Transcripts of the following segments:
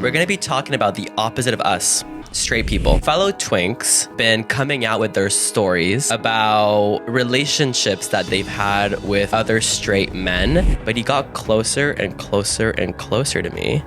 We're gonna be talking about the opposite of us, straight people. Fellow twinks been coming out with their stories about relationships that they've had with other straight men, but he got closer and closer and closer to me,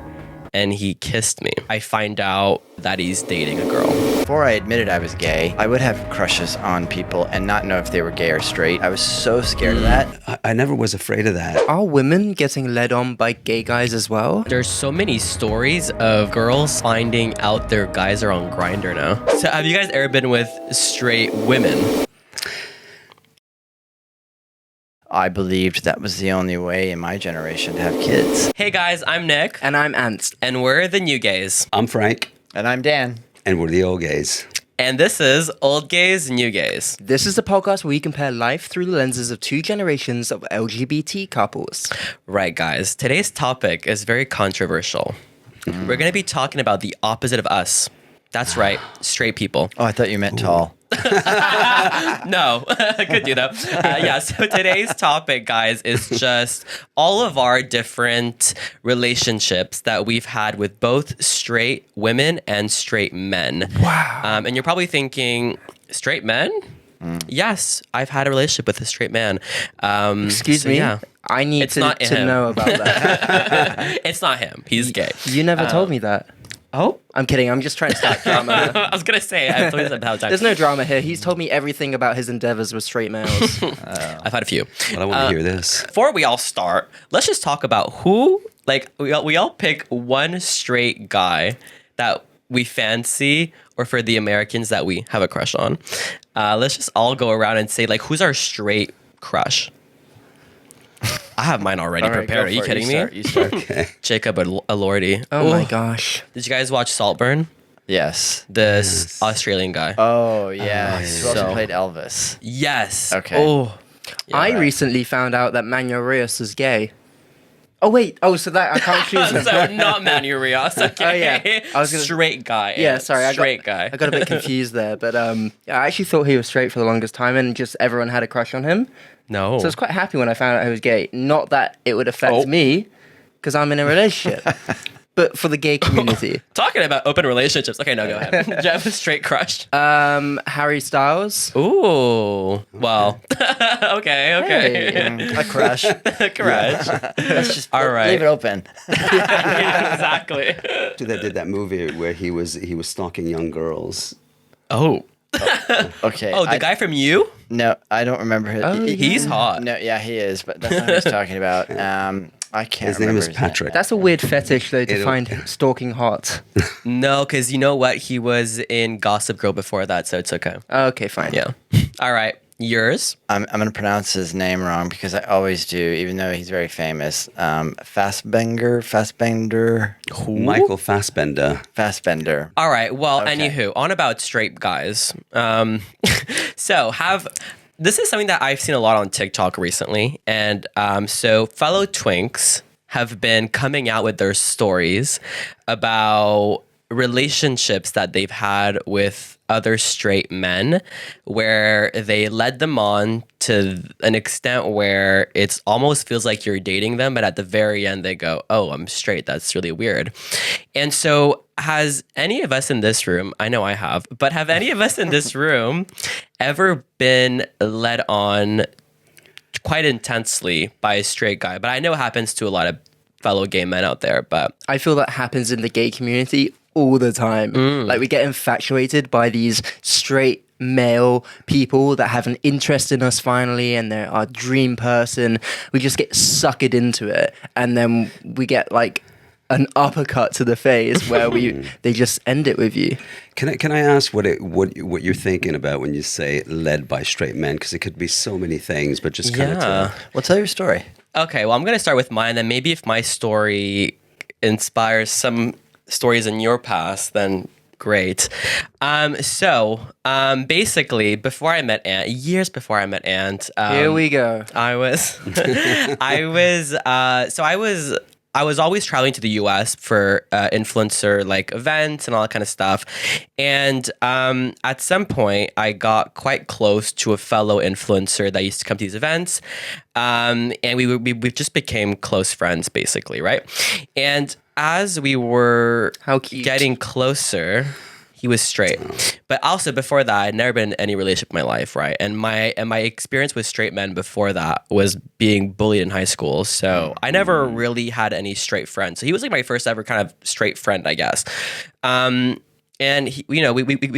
and he kissed me. I find out that he's dating a girl. Before I admitted I was gay, I would have crushes on people and not know if they were gay or straight. I was so scared of that. I never was afraid of that. Are women getting led on by gay guys as well? There's so many stories of girls finding out their guys are on Grindr now. So have you guys ever been with straight women? I believed that was the only way in my generation to have kids. Hey guys, I'm Nick. And I'm Ant. And we're the new gays. I'm Frank. And I'm Dan. And we're the old gays. And this is Old Gays, New Gays. This is the podcast where we compare life through the lenses of two generations of LGBT couples. Right, guys. Today's topic is very controversial. We're going to be talking about the opposite of us. That's right, straight people. Oh, I thought you meant tall. No, could do that. Yeah, so today's topic, guys, is just all of our different relationships that we've had with both straight women and straight men. Wow. And you're probably thinking, straight men? Yes, I've had a relationship with a straight man. Excuse me? Yeah. I need It's to not him. know about that. It's not him. He's gay. You never told me that. Oh? I'm kidding. I'm just trying to start drama. I was going to say, I've told you that about time. There's no drama here. He's told me everything about his endeavors with straight males. I've had a few. Well, I want to hear this. Before we all start, let's just talk about who, like, we all pick one straight guy that we fancy, or for the Americans that we have a crush on. Let's just all go around and say, like, who's our straight crush? I have mine already prepared. Are you kidding me? You start. Okay. Jacob Elordi. Oh my gosh. Did you guys watch Saltburn? Yes. This Australian guy. Oh, yes. Who also So- played Elvis? Yes. Okay. Oh. Yeah, I right. recently found out that Manuel Rios is gay. Oh, wait. Oh, so that I can't choose him. So not Manny Rios. Okay. Oh, yeah. I was gonna- Straight guy. Yeah, sorry. Straight guy. I got a bit confused there. But yeah, I actually thought he was straight for the longest time and just everyone had a crush on him. No. So I was quite happy when I found out he was gay. Not that it would affect me, because I'm in a relationship, but for the gay community. Talking about open relationships. Okay, no, go ahead. Do you have a straight crush? Harry Styles. Ooh. Well. okay. A crush. Crush. Let's just All right. leave it open. Yeah, exactly. That did that movie where he was stalking young girls. Oh. Okay. Oh, the guy from You? No, I don't remember his. Oh, He's hot. No, yeah, he is, but that's not what he's talking about. I can't His name remember is Patrick. That's a weird fetish, though, to It'll- find stalking hot. No, because you know what? He was in Gossip Girl before that, so it's okay. Okay, fine. Yeah. All right. Yours? I'm going to pronounce his name wrong because I always do, even though he's very famous. Fassbender. Michael Fassbender. All right. Well, Okay. anywho, on about straight guys. This is something that I've seen a lot on TikTok recently. And so fellow twinks have been coming out with their stories about relationships that they've had with other straight men where they led them on to an extent where it's almost feels like you're dating them, but at the very end they go, oh, I'm straight. That's really weird. And so has any of us in this room, I know I have, but have any of us in this room ever been led on quite intensely by a straight guy? But I know it happens to a lot of fellow gay men out there, but I feel that happens in the gay community all the time. Like, we get infatuated by these straight male people that have an interest in us finally, and they're our dream person. We just get suckered into it, and then we get like an uppercut to the face where they just end it with you. Can I ask what you're thinking about when you say led by straight men? Because it could be so many things, but just kind of Well, tell your story. Okay, well, I'm going to start with mine, and maybe if my story inspires some stories in your past, then great. Basically, before I met Ant, years before I met Ant, Here we go. I was always traveling to the US for influencer like events and all that kind of stuff. And at some point, I got quite close to a fellow influencer that used to come to these events. And we just became close friends, basically, right? And as we were How cute. getting closer, he was straight. But also before that, I'd never been in any relationship in my life, right? And my experience with straight men before that was being bullied in high school. So I never really had any straight friends. So he was like my first ever kind of straight friend, I guess. And he, we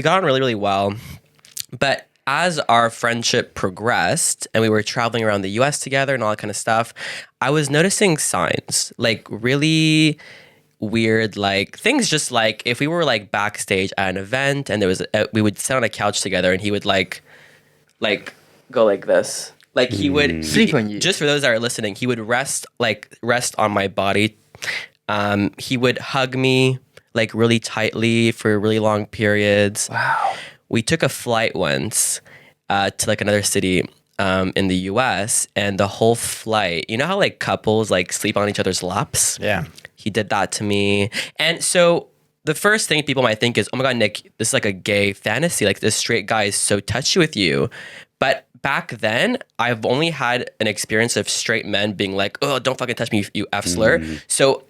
got on really, really well. But as our friendship progressed and we were traveling around the US together and all that kind of stuff, I was noticing signs, like really weird, like things, just like if we were like backstage at an event and there was we would sit on a couch together and he would like go like this, like he would Sleep on you. just for those that are listening, he would rest on my body. He would hug me like really tightly for really long periods. Wow. We took a flight once to like another city in the US, and the whole flight, you know how like couples like sleep on each other's laps? Yeah. He did that to me. And so the first thing people might think is, oh my God, Nick, this is like a gay fantasy. Like this straight guy is so touchy with you. But back then, I've only had an experience of straight men being like, oh, don't fucking touch me, you F slur. So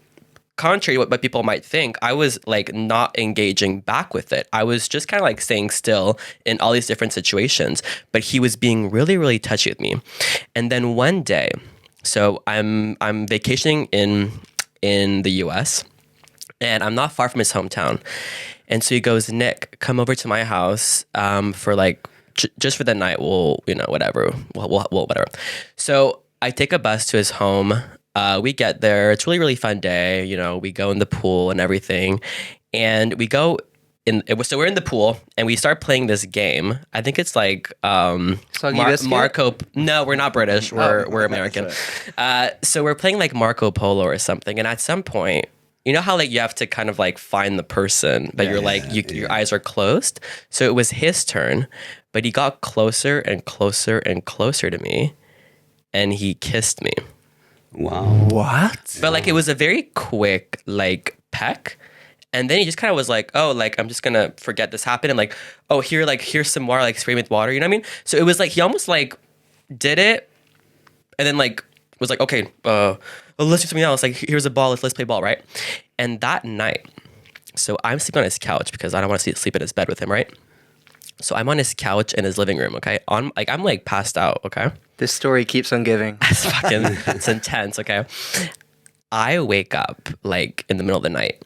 contrary to what people might think, I was like not engaging back with it. I was just kind of like staying still in all these different situations. But he was being really, really touchy with me. And then one day, so I'm vacationing in the US, and I'm not far from his hometown. And so he goes, Nick, come over to my house for like, just for the night. We'll, whatever. We'll whatever. So I take a bus to his home. We get there. It's really, really fun day. We go in the pool and everything. And we go so we're in the pool and we start playing this game. I think it's like Marco. No, we're not British. We're American. So we're playing like Marco Polo or something. And at some point, you know how like you have to kind of like find the person, but your eyes are closed. So it was his turn, but he got closer and closer and closer to me, and he kissed me. Wow. What? But like it was a very quick like peck. And then he just kind of was like, oh, like, I'm just going to forget this happened. And like, oh, here's some more, like, spray me with water. You know what I mean? So it was like, he almost like did it and then like was like, okay, well, let's do something else. Like, here's a ball. Let's play ball, right? And that night, so I'm sleeping on his couch because I don't want to sleep in his bed with him, right? So I'm on his couch in his living room, okay? I'm like passed out, okay? This story keeps on giving. It's intense, okay? I wake up like in the middle of the night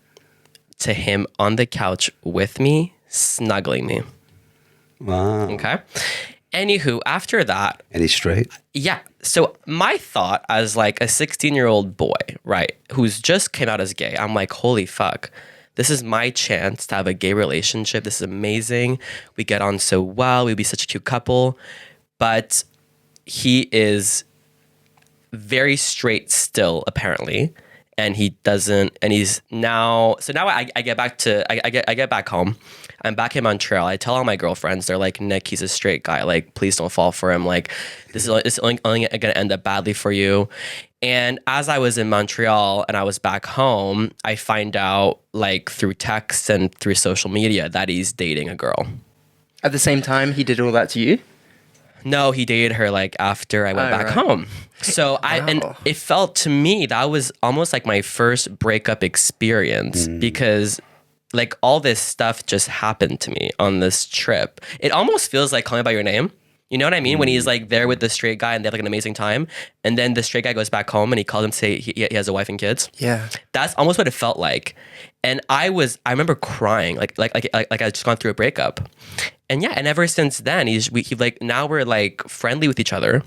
to him on the couch with me, snuggling me. Wow. Okay. Anywho, after that. And he's straight? Yeah. So my thought as like a 16-year-old boy, right, who's just came out as gay, I'm like, holy fuck. This is my chance to have a gay relationship. This is amazing. We get on so well. We'd be such a cute couple. But he is very straight still, apparently. And he doesn't, and he's now, so now I get back to, I get back home. I'm back in Montreal. I tell all my girlfriends, they're like, Nick, he's a straight guy. Like, please don't fall for him. Like, this is only going to end up badly for you. And as I was in Montreal and I was back home, I find out like through texts and through social media that he's dating a girl. At the same time, he did all that to you? No, he dated her like after I went back home. So and it felt to me that was almost like my first breakup experience because like all this stuff just happened to me on this trip. It almost feels like Call Me by Your Name. You know what I mean? When he's like there with the straight guy and they have like an amazing time, and then the straight guy goes back home and he calls him to say he has a wife and kids. Yeah, that's almost what it felt like. And I remember crying like I just gone through a breakup. And yeah, and ever since then he like now we're like friendly with each other,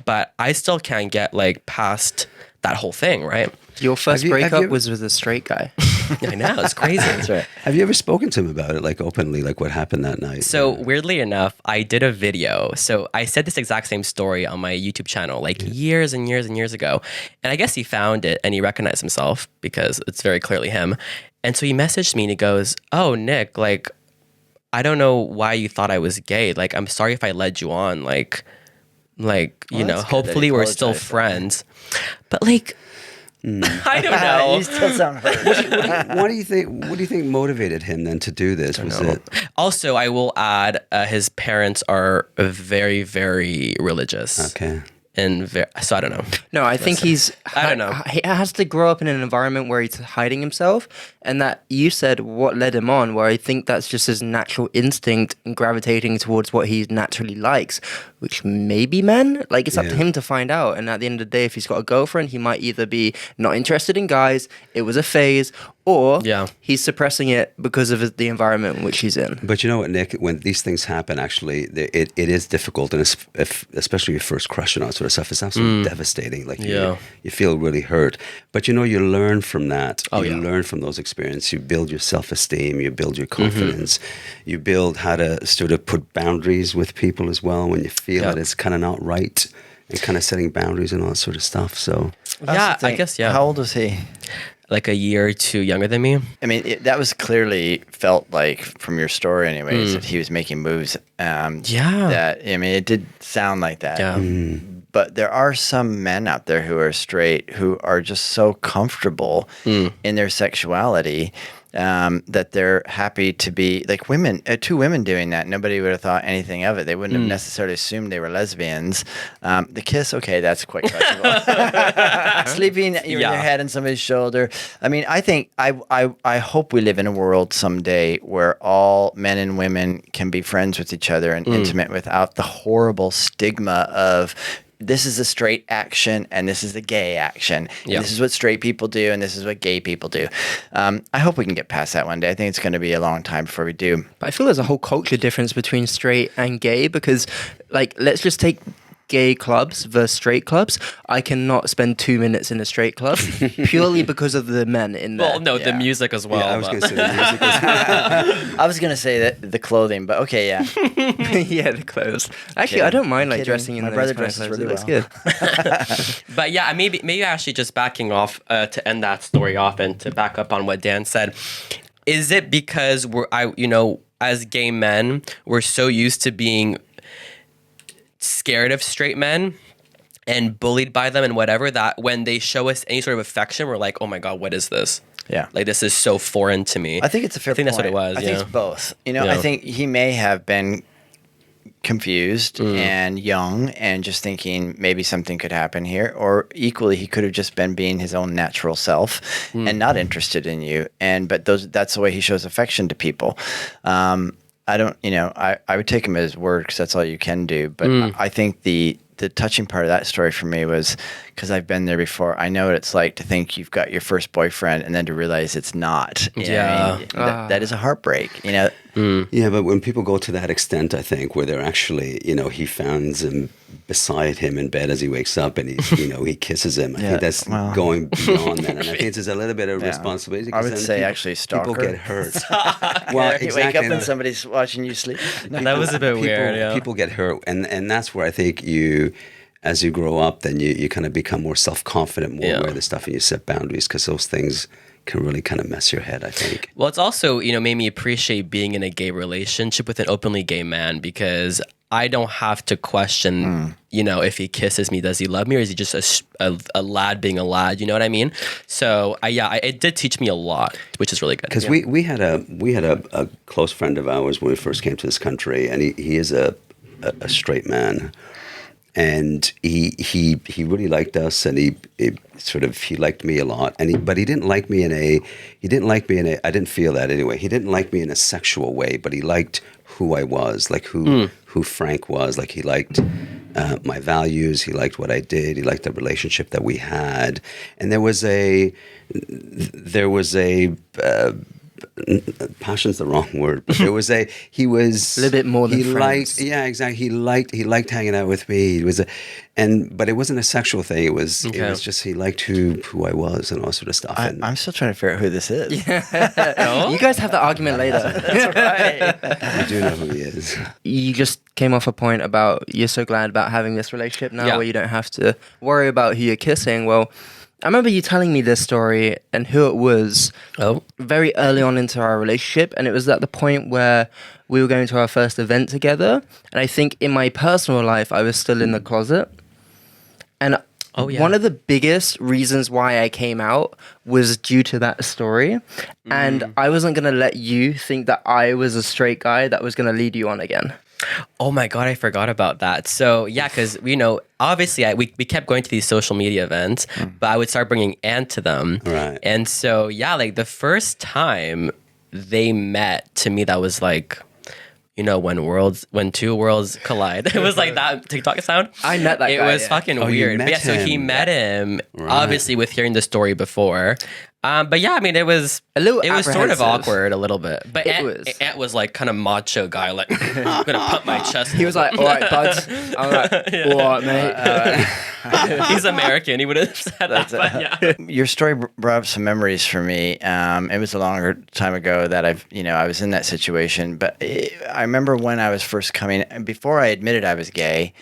but I still can't get like past that whole thing, right? Your first breakup was with a straight guy. I know, it's crazy. That's right. Have you ever spoken to him about it, like openly, like what happened that night? So weirdly enough, I did a video. So I said this exact same story on my YouTube channel like years and years and years ago. And I guess he found it and he recognized himself because it's very clearly him. And so he messaged me and he goes, oh, Nick, like, I don't know why you thought I was gay. Like, I'm sorry if I led you on. Like, you know, hopefully we're still friends. But like, I don't know. You still sound hurt. What do you think motivated him then to do this? Was it? Also, I will add, his parents are very, very religious. Okay. And so I don't know. No, I think I don't know. He has to grow up in an environment where he's hiding himself, and that you said what led him on, where I think that's just his natural instinct and gravitating towards what he naturally likes, which may be men. Like, it's up to him to find out. And at the end of the day, if he's got a girlfriend, he might either be not interested in guys, it was a phase, or he's suppressing it because of the environment in which he's in. But you know what, Nick? When these things happen, actually, it is difficult, and especially your first crush and all sort of stuff, it's absolutely devastating. Like you feel really hurt. But you know, you learn from that. You learn from those experiences. You build your self-esteem. You build your confidence. You build how to sort of put boundaries with people as well when you feel that it's kind of not right, and kind of setting boundaries and all that sort of stuff. So I guess How old was he? like a year or two younger than me. I mean, that was clearly felt like from your story, anyways, that he was making moves. That I mean, it did sound like that. Yeah. But there are some men out there who are straight who are just so comfortable in their sexuality that they're happy to be like women. Two women doing that, nobody would have thought anything of it. They wouldn't have necessarily assumed they were lesbians. The kiss, okay, that's quite crushable. Sleeping your head on somebody's shoulder. I mean, I think I hope we live in a world someday where all men and women can be friends with each other and intimate without the horrible stigma of this is a straight action and this is a gay action. And this is what straight people do and this is what gay people do. I hope we can get past that one day. I think it's going to be a long time before we do. But I feel there's a whole culture difference between straight and gay because, like, let's just take gay clubs versus straight clubs. I cannot spend 2 minutes in a straight club purely because of the men in there. Well, no, the music as well. Yeah, I was going to say the music as well. I was going to say that the clothing, but okay, yeah. Yeah, the clothes. Actually, I don't mind like dressing in my those brother kind of dresses clothes. really It looks good. But yeah, maybe actually just backing off to end that story off and to back up on what Dan said. Is it because as gay men, we're so used to being scared of straight men and bullied by them and whatever, that when they show us any sort of affection, we're like, oh my God, what is this? Yeah. Like, this is so foreign to me. I think it's a fair point. That's what it was. I think it's both. I think he may have been confused and young and just thinking maybe something could happen here, or equally he could have just been being his own natural self and not interested in you. But that's the way he shows affection to people. I don't, I would take him at his word because that's all you can do. But I think the touching part of that story for me was because I've been there before. I know what it's like to think you've got your first boyfriend and then to realize it's not. That is a heartbreak, Yeah, but when people go to that extent, I think, where they're actually, he finds him beside him in bed as he wakes up and he's, he kisses him. I think that's going beyond that. And I think it's a little bit of responsibility. I would say actually stalker. People get hurt. Well, you wake up and somebody's watching you sleep. That was a bit weird, yeah. People get hurt. And that's where I think as you grow up, then you kind of become more self-confident, more aware of the stuff, and you set boundaries because those things can really kind of mess your head, I think. Well, it's also, made me appreciate being in a gay relationship with an openly gay man because I don't have to question, if he kisses me, does he love me, or is he just a lad being a lad? You know what I mean? So, it did teach me a lot, which is really good. Because we had a close friend of ours when we first came to this country, and he is a straight man. And he really liked us, and he liked me a lot, but he didn't like me in a I didn't feel that anyway. He didn't like me in a sexual way, but he liked who I was, like who Frank was. Like he liked my values, he liked what I did, he liked the relationship that we had, and there was a passion's the wrong word, but he was a little bit more than friends. Exactly. He liked hanging out with me. But it wasn't a sexual thing. It was just he liked who I was and all sort of stuff. I'm still trying to figure out who this is. You guys have the argument later. That's right. I do know who he is. You just came off a point about you're so glad about having this relationship now where you don't have to worry about who you're kissing. Well, I remember you telling me this story and who it was very early on into our relationship. And it was at the point where we were going to our first event together. And I think in my personal life, I was still in the closet. And one of the biggest reasons why I came out was due to that story. And I wasn't going to let you think that I was a straight guy that was going to lead you on again. Oh my God, I forgot about that. So yeah, because obviously we kept going to these social media events, but I would start bringing Anne to them. Right. And so yeah, like the first time they met, to me that was like, when two worlds collide. It was like that TikTok sound. I met that it guy, was yeah. fucking Oh, you weird. met But yeah, so he him. met him, Right. obviously with hearing the story before. But yeah, I mean, it was A little It was sort of apprehensive. awkward a little bit. But Ant was like kind of macho guy, like I'm gonna pump my chest. He was like, "All right, bud." I'm like, "All right, mate." He's American. He would have said that. But yeah. Your story brought up some memories for me. It was a longer time ago that I was in that situation. But I remember when I was first coming, before I admitted I was gay,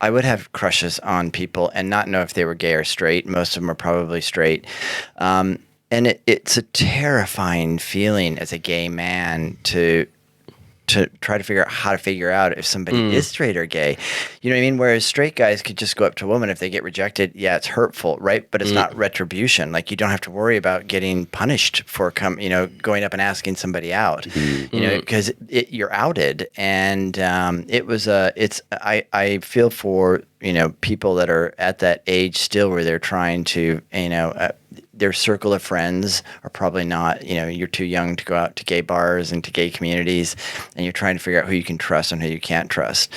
I would have crushes on people and not know if they were gay or straight. Most of them are probably straight. And it's a terrifying feeling as a gay man to try to figure out how to figure out if somebody is straight or gay. You know what I mean? Whereas straight guys could just go up to a woman. If they get rejected, yeah, it's hurtful, right? But it's not retribution. Like, you don't have to worry about getting punished for going up and asking somebody out, because you're outed. And I feel for, people that are at that age still where they're trying to, their circle of friends are probably not, you're too young to go out to gay bars and to gay communities, and you're trying to figure out who you can trust and who you can't trust.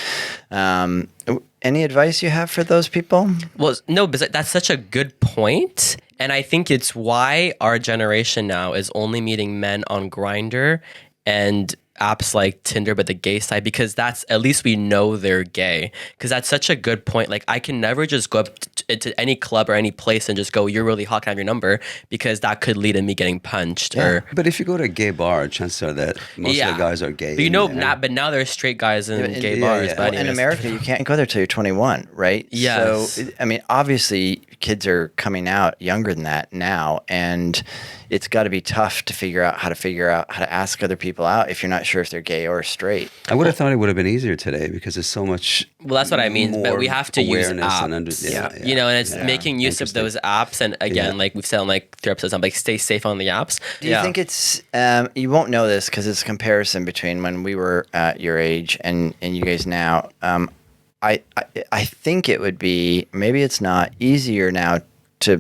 Any advice you have for those people? Well, no, but that's such a good point. And I think it's why our generation now is only meeting men on Grindr and apps like Tinder, but the gay side, because that's, at least we know they're gay. Because that's such a good point. Like, I can never just go up to any club or any place and just go, "You're really hot, can I have your number?" Because that could lead to me getting punched. Or But if you go to a gay bar, chances are that most of the guys are gay. But now there's straight guys in gay yeah, bars. yeah. But In anyways. America, you can't go there till you're 21, right? Yes. So, I mean, obviously, kids are coming out younger than that now, and it's got to be tough to figure out how to ask other people out if you're not sure if they're gay or straight. I would have thought it would have been easier today because there's so much. Well, that's what I mean. But we have to use awareness apps. and And it's making use of those apps. And again, like we've said on like 3 episodes, I'm like, stay safe on the apps. Do you think it's you won't know this because it's a comparison between when we were at your age and you guys now. I think it would be, maybe it's not, easier now to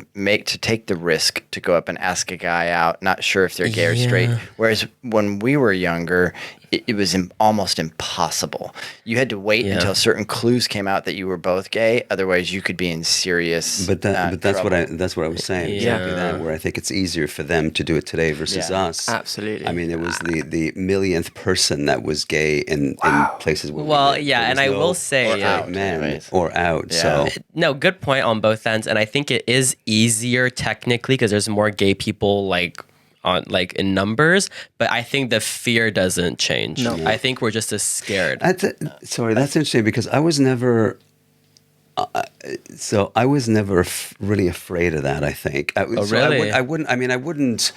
take the risk to go up and ask a guy out, not sure if they're gay or straight. Whereas when we were younger, it was almost impossible. You had to wait until certain clues came out that you were both gay. Otherwise, you could be in serious. But that's what I was saying. Yeah. Exactly that. Where I think it's easier for them to do it today versus us. Absolutely. I mean, it was the millionth person that was gay in places where. Well, there yeah, was and I no will say, straight out, men anyways. or out. Yeah. So no, good point on both ends, and I think it is easier technically because there's more gay people in numbers, but I think the fear doesn't change. No. I think we're just as scared. Sorry, that's interesting because I was never. I was never really afraid of that. I think. Really? I wouldn't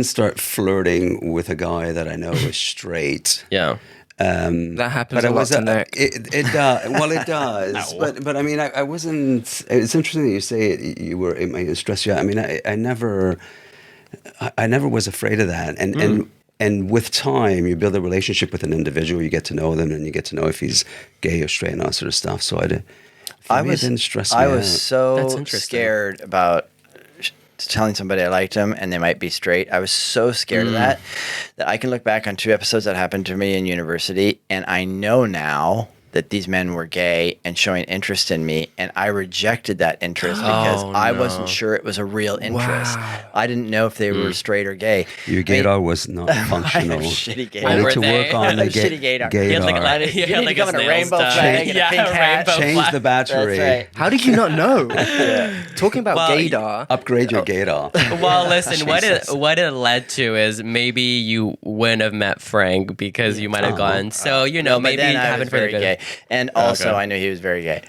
start flirting with a guy that I know is straight. Yeah. That happens a lot to Nick. It does. Well, it does. But I mean, I wasn't. It's interesting that you say it. You were. It might stress you out. I mean, I never was afraid of that. And with time, you build a relationship with an individual. You get to know them, and you get to know if he's gay or straight and all sort of stuff. So it didn't stress me out. I was so That's interesting. scared about telling somebody I liked them and they might be straight. I was so scared of that I can look back on 2 episodes that happened to me in university, and I know now that these men were gay and showing interest in me, and I rejected that interest because I wasn't sure it was a real interest. Wow. I didn't know if they were straight or gay. Your gaydar was not functional. I have shitty You gaydar. need Were to they? work on the Shitty gaydar. He had gaydar. he You had need to come his in a nails rainbow done. flag and a pink hat. rainbow Change flag. the battery. That's right. How did you not know? Talking about Well, gaydar. Upgrade your gaydar. Well, listen, Jesus. what it led to is maybe you wouldn't have met Frank because you might have gone. So, But maybe then I having was for the very good. gay. And also, Okay. I knew he was very gay.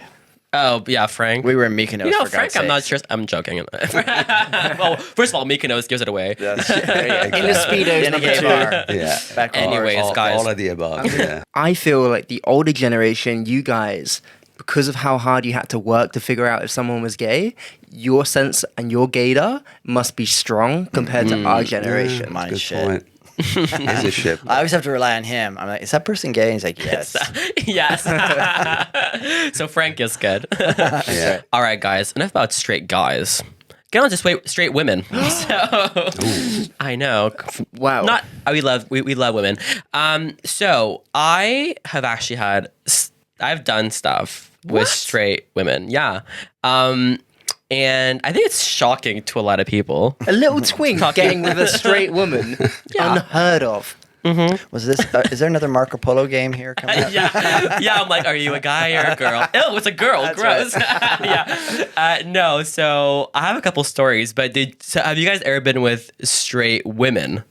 Oh, yeah, Frank. We were in Mykonos, for Frank, God's I'm not sakes. sure. I'm joking. Well, first of all, Mykonos gives it away. That's very In the Speedos In a number gay 2. bar. Yeah. Back home. Anyways, guys. All of the above. Yeah. I feel like the older generation, you guys, because of how hard you had to work to figure out if someone was gay, your sense and your gaydar must be strong compared to our generation. Mine Good shit. point. Is a ship. I always have to rely on him. I'm like, is that person gay? And he's like, yes. Yes. So Frank is good. Yeah. All right, guys. Enough about straight guys. Get on to straight women. So I know. Wow. Not we love women. So I have actually I've done stuff with straight women. Yeah. And I think it's shocking to a lot of people. A little twink getting with a straight woman. Unheard of. Was this? Is there another Marco Polo game here coming up? Yeah. I'm like, are you a guy or a girl? Ew, it's a girl. That's Gross. Yeah. No. So I have a couple stories, but have you guys ever been with straight women?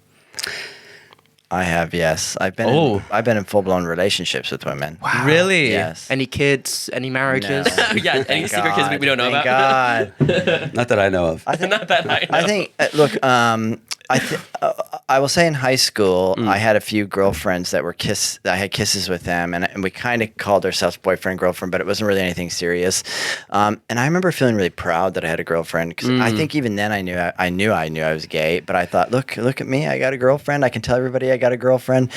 I have, yes. I've been in full-blown relationships with women. Wow. Really? Yes. Any kids? Any marriages? No. Yeah. Any secret kids we don't know Thank about? God. Not that I know of. Not that I know. I think, look, I will say in high school, I had a few girlfriends that I had kisses with them, and we kind of called ourselves boyfriend, girlfriend, but it wasn't really anything serious. And I remember feeling really proud that I had a girlfriend, because I think even then I knew I was gay, but I thought, look at me, I got a girlfriend, I can tell everybody I got a girlfriend.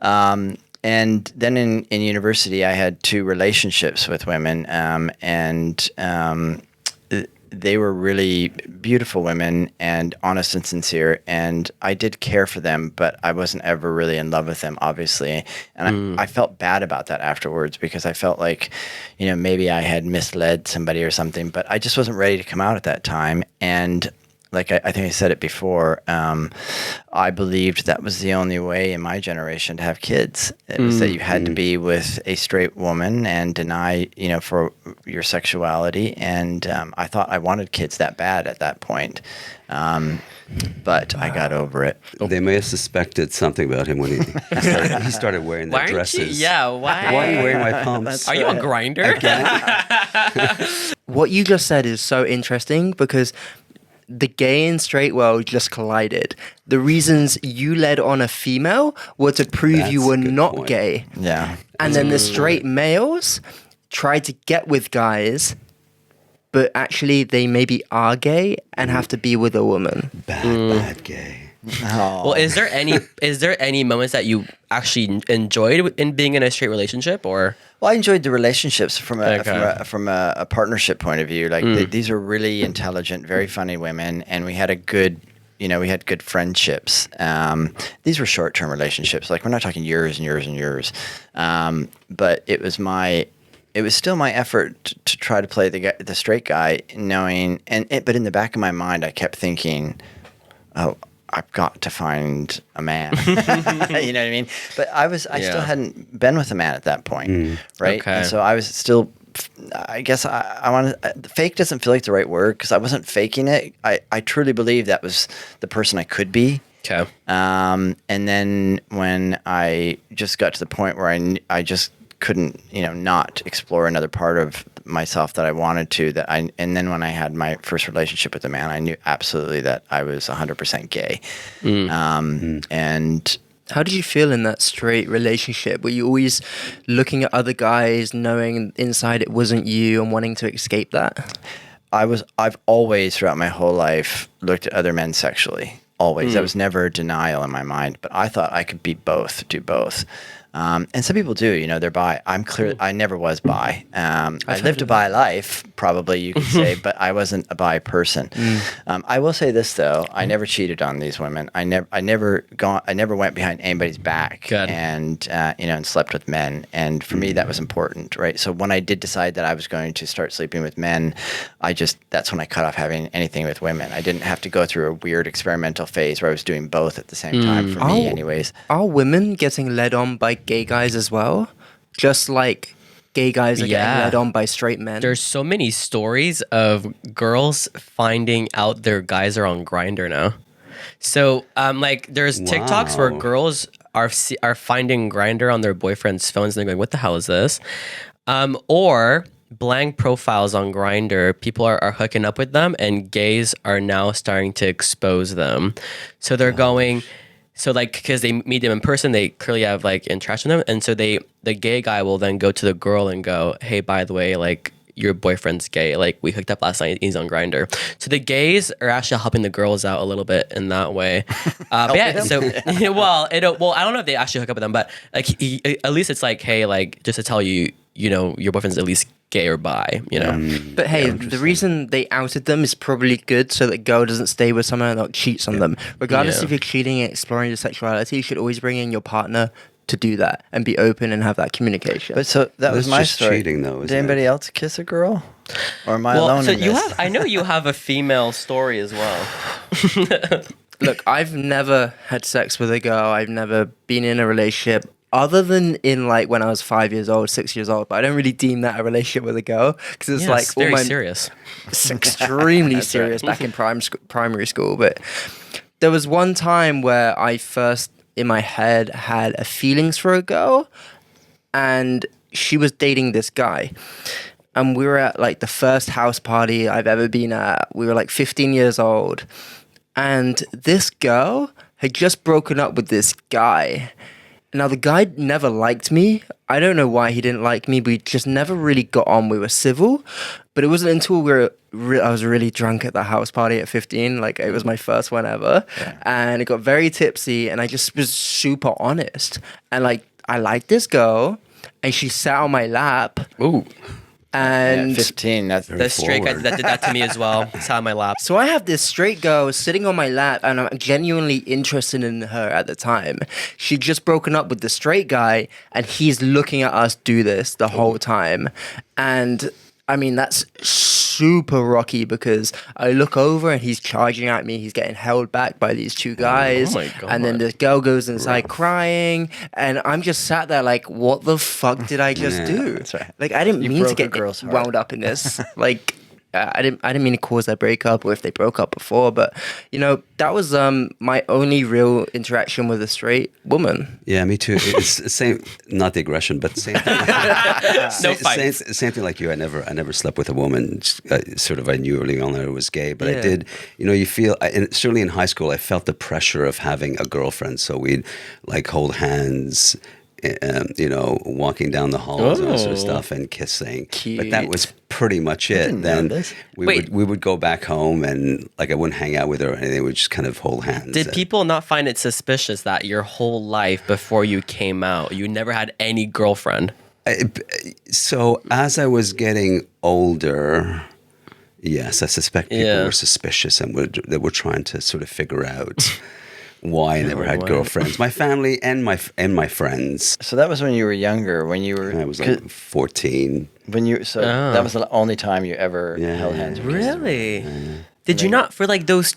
And then in university, I had 2 relationships with women, and they were really beautiful women and honest and sincere, and I did care for them, but I wasn't ever really in love with them, obviously. And I felt bad about that afterwards, because I felt like, maybe I had misled somebody or something, but I just wasn't ready to come out at that time. And like I think I said it before, I believed that was the only way in my generation to have kids. It was that you had to be with a straight woman and deny, for your sexuality. And I thought I wanted kids that bad at that point. But I got over it. They may have suspected something about him when he started wearing the Why aren't dresses. you? Yeah. Why? Why are you wearing my pumps? Are you on Grindr? What you just said is so interesting, because the gay and straight world just collided. The reasons you led on a female were to prove you That's were a good not point. gay. Yeah. And then the straight males tried to get with guys, but actually they maybe are gay and have to be with a woman. Bad gay. Oh. Well, is there any moments that you actually enjoyed in being in a straight relationship, or? Well, I enjoyed the relationships from Okay. from a partnership point of view. Like these are really intelligent, very funny women, and we had a good, we had good friendships. These were short-term relationships. Like, we're not talking years and years and years. But it was still my effort to try to play the straight guy, knowing, but in the back of my mind, I kept thinking, oh, I've got to find a man. You know what I mean? But I still hadn't been with a man at that point, right? Okay. And so I was still, I guess I wanted, fake doesn't feel like the right word, because I wasn't faking it. I truly believe that was the person I could be. Okay. And then when I just got to the point where I just couldn't, not explore another part of myself that I wanted to, and then when I had my first relationship with a man, I knew absolutely that I was 100% gay. And How did you feel in that straight relationship? Were you always looking at other guys, knowing inside it wasn't you and wanting to escape that? I've always throughout my whole life looked at other men sexually. Always. That was never a denial in my mind, but I thought I could do both. And some people do, they're bi. I never was bi. I lived a bi life, probably you could say, but I wasn't a bi person. I will say this though, I never cheated on these women. I never went behind anybody's back. Good. And and slept with men. And for me, that was important, right? So when I did decide that I was going to start sleeping with men, that's when I cut off having anything with women. I didn't have to go through a weird experimental phase where I was doing both at the same time, for me anyways. Are women getting led on by gay guys as well? Just like gay guys are getting led on by straight men? There's so many stories of girls finding out their guys are on Grindr now. So, there's TikToks where Wow. girls are finding Grindr on their boyfriends' phones, and they're going, "What the hell is this?" Or blank profiles on Grindr. People are hooking up with them, and gays are now starting to expose them. So they're going. So because they meet them in person, they clearly have interest in them, and so the gay guy will then go to the girl and go, "Hey, by the way, your boyfriend's gay. Like, we hooked up last night. He's on Grindr. So the gays are actually helping the girls out a little bit in that way. But yeah, so well, I don't know if they actually hook up with them, but like at least it's like, hey, like just to tell you, you know, your boyfriend's at least gay or bi, you know. But hey, the reason they outed them is probably good, so that girl doesn't stay with someone and not cheats on them. Regardless if you're cheating and exploring your sexuality, you should always bring in your partner to do that and be open and have that communication. But so that was my just story. cheating, though, Did isn't anybody it? else kiss a girl, or am I alone so in you this? have, I know you have a female story as well. Look, I've never had sex with a girl. I've never been in a relationship other than in like when I was 5 years old, 6 years old. But I don't really deem that a relationship with a girl because it's like very all my serious. It's extremely serious back in primary school. But there was one time where I first in my head had a feelings for a girl, and she was dating this guy. And we were at like the first house party I've ever been at. We were like 15 years old. And this girl had just broken up with this guy. Now, the guy never liked me. I don't know why he didn't like me. We just never really got on. We were civil. But it wasn't until I was really drunk at the house party at 15. Like, it was my first one ever. Yeah. And it got very tipsy. And I just was super honest. And, like, I liked this girl. And she sat on my lap. Ooh. And 15, that's The straight guy that did that to me as well. Sat on my lap. so I have this straight girl sitting on my lap, and I'm genuinely interested in her at the time. She'd just broken up with the straight guy, and he's looking at us do this the whole time. And I mean, that's super rocky because I look over and he's charging at me. He's getting held back by these two guys. Oh my God. And then the girl goes inside crying. And I'm just sat there like, what the fuck did I just do? That's right. Like, I didn't You mean to broke a get girl's heart. wound up in this. Like, I didn't mean to cause their breakup or if they broke up before. But, you know, that was my only real interaction with a straight woman. Yeah, me too. It's the same, not the aggression, but same thing. No fights. Same thing like you. I never slept with a woman. Sort of, I knew early on that I was gay, but I Yeah. did. You know, you feel. And certainly in high school, I felt the pressure of having a girlfriend. So we'd like hold hands. You know, walking down the halls and that sort of stuff and kissing. But that Cute. was pretty much it. didn't know Then this. Wait. we would go back home and like I wouldn't hang out with her or anything. We'd just kind of hold hands. Did and- people not find it suspicious that your whole life before you came out, you never had any girlfriend? So as I was getting older, yes, I suspect people Yeah. were suspicious and they were trying to sort of figure out why I never had girlfriends. My family and my friends. So that was when you were younger. When you were I was like 14. that was the only time you ever Yeah. held hands. with Really? Did you not for like those?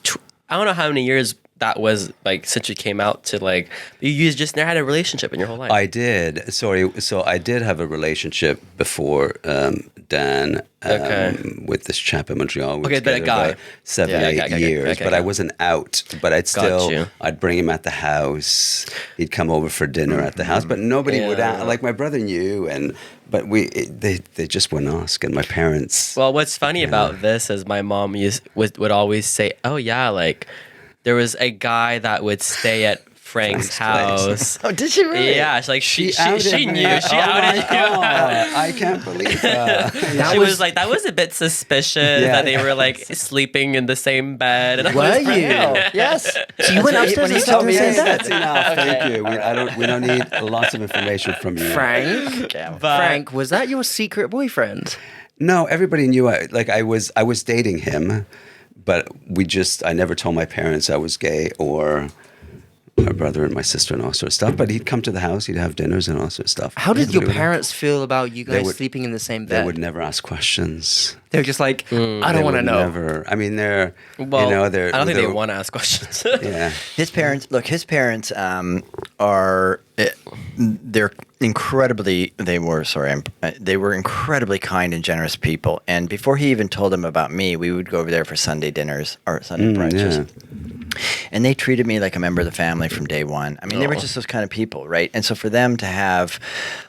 I don't know how many years that was like since you came out to like you just never had a relationship in your whole life. I did. Sorry. So I did have a relationship before Dan with this chap in Montreal. We were Okay, but a together guy. about 7, Yeah, 8 okay, years. okay, but I okay. wasn't out. But you. I'd bring him at the house. He'd come over for dinner at the house. But nobody would Yeah. like my brother knew, but they just wouldn't ask. And my parents. Well, what's funny about this is my mom would always say, "Oh yeah, like there was a guy that would stay at Frank's house." Oh, did she really? Yeah, she knew. me. She Oh outed my you. God, I can't believe that. She was like, that was a bit suspicious Yeah. that they were like sleeping in the same bed. And I Were was like, you? Yes. So you went upstairs and slept in the same bed? That's enough. Thank you. We don't need lots of information from you. Frank, But- Frank, was that your secret boyfriend? No, everybody knew. I was dating him, but I never told my parents I was gay or my brother and my sister and all sort of stuff. But he'd come to the house, he'd have dinners and all sort of stuff. How did your Everybody would- parents feel about you guys would- sleeping in the same They bed? would never ask questions. They're just like, I They don't want to would know. Never. I mean, they're. well, you know, they're. I don't think they they're- want to ask questions. Yeah. His parents are they're incredibly they were incredibly kind and generous people. And before he even told them about me, we would go over there for Sunday dinners or Sunday brunches. yeah. And they treated me like a member of the family from day one. I mean, they were just those kind of people, right? And so for them to have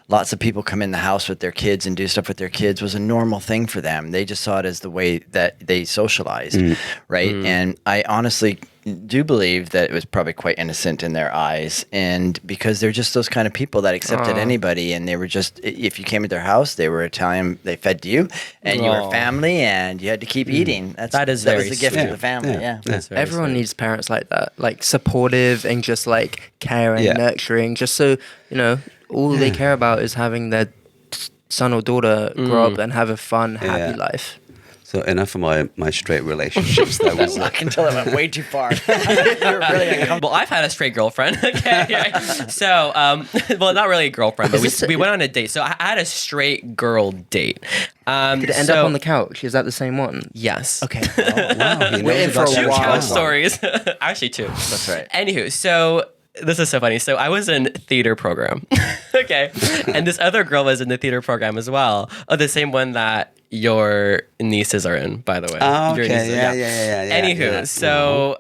lots of people come in the house with their kids and do stuff with their kids was a normal thing for them. They just saw it as the way that they socialized, right? And I honestly do believe that it was probably quite innocent in their eyes, and because they're just those kind of people that accepted anybody, and they were just, if you came to their house, they were Italian, they fed you, and you were family, and you had to keep eating. That was the gift sweet. to the family. Yeah. That's very Everyone sweet. needs parents like that, like supportive and just like caring, nurturing, just so, all they care about is having their son or daughter grow up and have a fun, happy life. So enough of my straight relationships. That was I can tell it went way too far. You're really uncomfortable. Well, I've had a straight girlfriend. Okay. So, well, not really a girlfriend, but we went on a date. So I had a straight girl date. Did it end up on the couch? Is that the same one? Yes. Okay. wow. He We're in knows for a about Two while. couch stories. Actually, two. That's right. Anywho, so this is so funny. So I was in theater program. Okay. And this other girl was in the theater program as well. Oh, the same one that your nieces are in, by the way. Oh, Your okay. nieces, Yeah. Anywho, yeah. so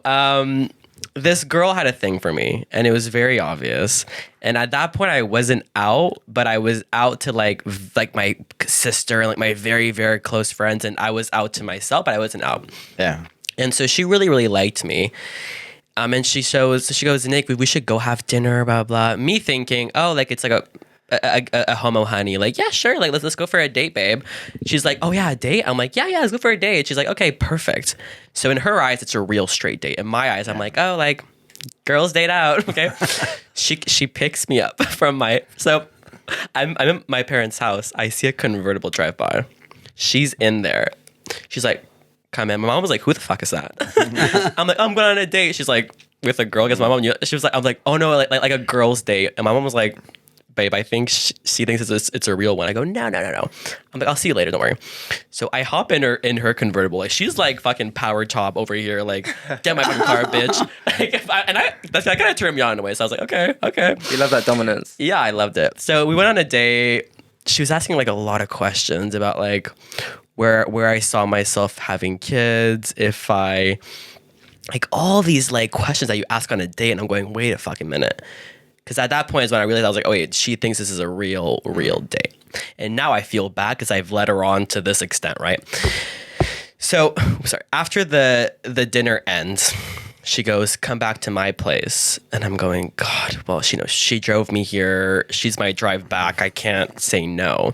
this girl had a thing for me, and it was very obvious. And at that point, I wasn't out, but I was out to like my sister and like my very, very close friends, and I was out to myself, but I wasn't out. Yeah. And so she really, really liked me. And she goes, Nick, we should go have dinner, blah, blah. Me thinking, oh, like it's like a homo honey. Like, yeah, sure. Like, let's go for a date, babe. She's like, oh yeah, a date? I'm like, yeah, let's go for a date. She's like, okay, perfect. So in her eyes, it's a real straight date. In my eyes, I'm like, oh, like girls date out. Okay. She picks me up from so I'm in my parents' house. I see a convertible drive by. She's in there. She's like, come in. My mom was like, who the fuck is that? I'm like, I'm going on a date. She's like, with a girl. Because my mom, she was like, I'm like, oh no, like a girl's date. And my mom was like, babe, I think she thinks it's a real one. I go, no. I'm like, I'll see you later. Don't worry. So I hop in her convertible. Like she's like fucking power top over here. Like, get my fucking car, bitch. Like, that kind of turned me on in a way. So I was like, okay. You love that dominance. Yeah, I loved it. So we went on a date. She was asking like a lot of questions about like where I saw myself having kids, if I like all these like questions that you ask on a date, and I'm going, wait a fucking minute. Because at that point is when I realized I was like, oh wait, she thinks this is a real date. And now I feel bad because I've led her on to this extent, right? So, sorry, after the dinner ends, she goes, come back to my place. And I'm going, God, well, she drove me here. She's my drive back. I can't say no.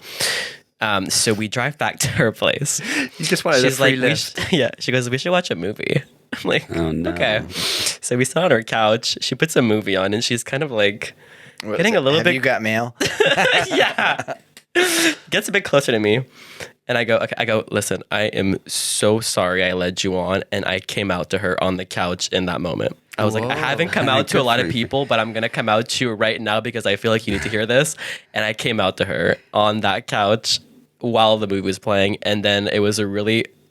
So we drive back to her place. You just wanted a free lift. She goes, we should watch a movie. I'm like, Oh, no. okay. So we sit on her couch. She puts a movie on, and she's kind of like getting a little bit. Have you got mail? Yeah. Gets a bit closer to me. And I go, listen, I am so sorry I led you on. And I came out to her on the couch in that moment. I was like, I haven't come out to a lot of people, but I'm going to come out to you right now because I feel like you need to hear this. And I came out to her on that couch while the movie was playing. And then it was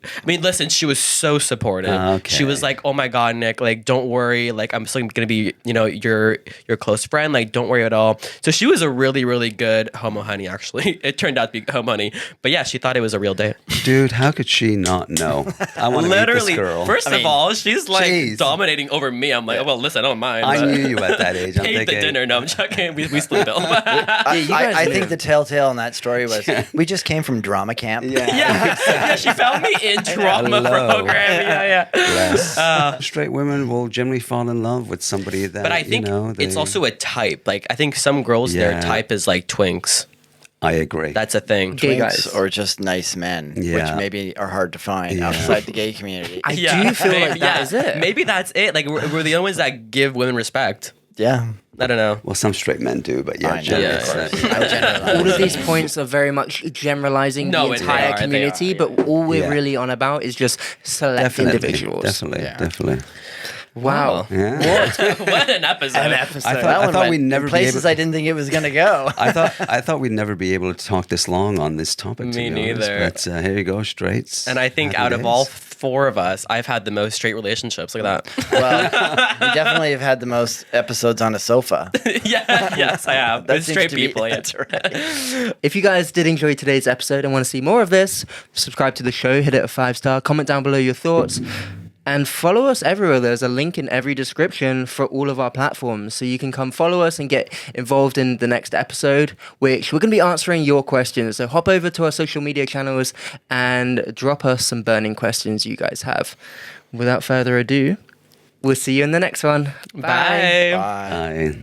I mean, listen, she was so supportive. Okay. She was like, oh my God, Nick, like, don't worry. Like, I'm still going to be, your close friend. Like, don't worry at all. So she was a really, really good homo honey, actually. It turned out to be homo honey. But yeah, she thought it was a real date. Dude, how could she not know? I want to meet this girl. First of all, she's like Jeez. dominating over me. I'm like, oh, well, listen, I don't mind. I knew you at that age. I'm Paid the thinking, dinner. No, I'm joking. We split bill. I think the telltale in that story was we just came from drama camp. Yeah, she found me in drama Hello. program. Yeah. Bless. Straight women will generally fall in love with somebody that, But I think they, it's also a type. Like, I think some girls, their Yeah. type is like twinks. I agree. That's a thing. Gay Twinks guys. or just nice men, Yeah. which maybe are hard to find outside the gay community. I do feel like that is it. Maybe that's it. Like, we're the only ones that give women respect. Yeah. I don't know. Well, some straight men do, but yeah, I know, generally of it's, course. I generalize. All of these points are very much generalizing No, the they entire are, they community, are, but all we're Yeah. really on about is just select individuals. Definitely. Wow. Yeah. What an episode. I thought went we'd never in be places able. I didn't think it was going to go. I thought we'd never be able to talk this long on this topic. Me to be honest, neither. But here you go, straights. And I think Happy out of days. all four of us, I've had the most straight relationships. Look at that. Well, you definitely have had the most episodes on a sofa. Yes, I have. That With seems straight to be- people. Yeah. That's right. If you guys did enjoy today's episode and want to see more of this, subscribe to the show, hit it a 5-star, comment down below your thoughts, and follow us everywhere. There's a link in every description for all of our platforms. So you can come follow us and get involved in the next episode, which we're going to be answering your questions. So hop over to our social media channels and drop us some burning questions you guys have. Without further ado, We'll see you in the next one. Bye. Bye. Bye.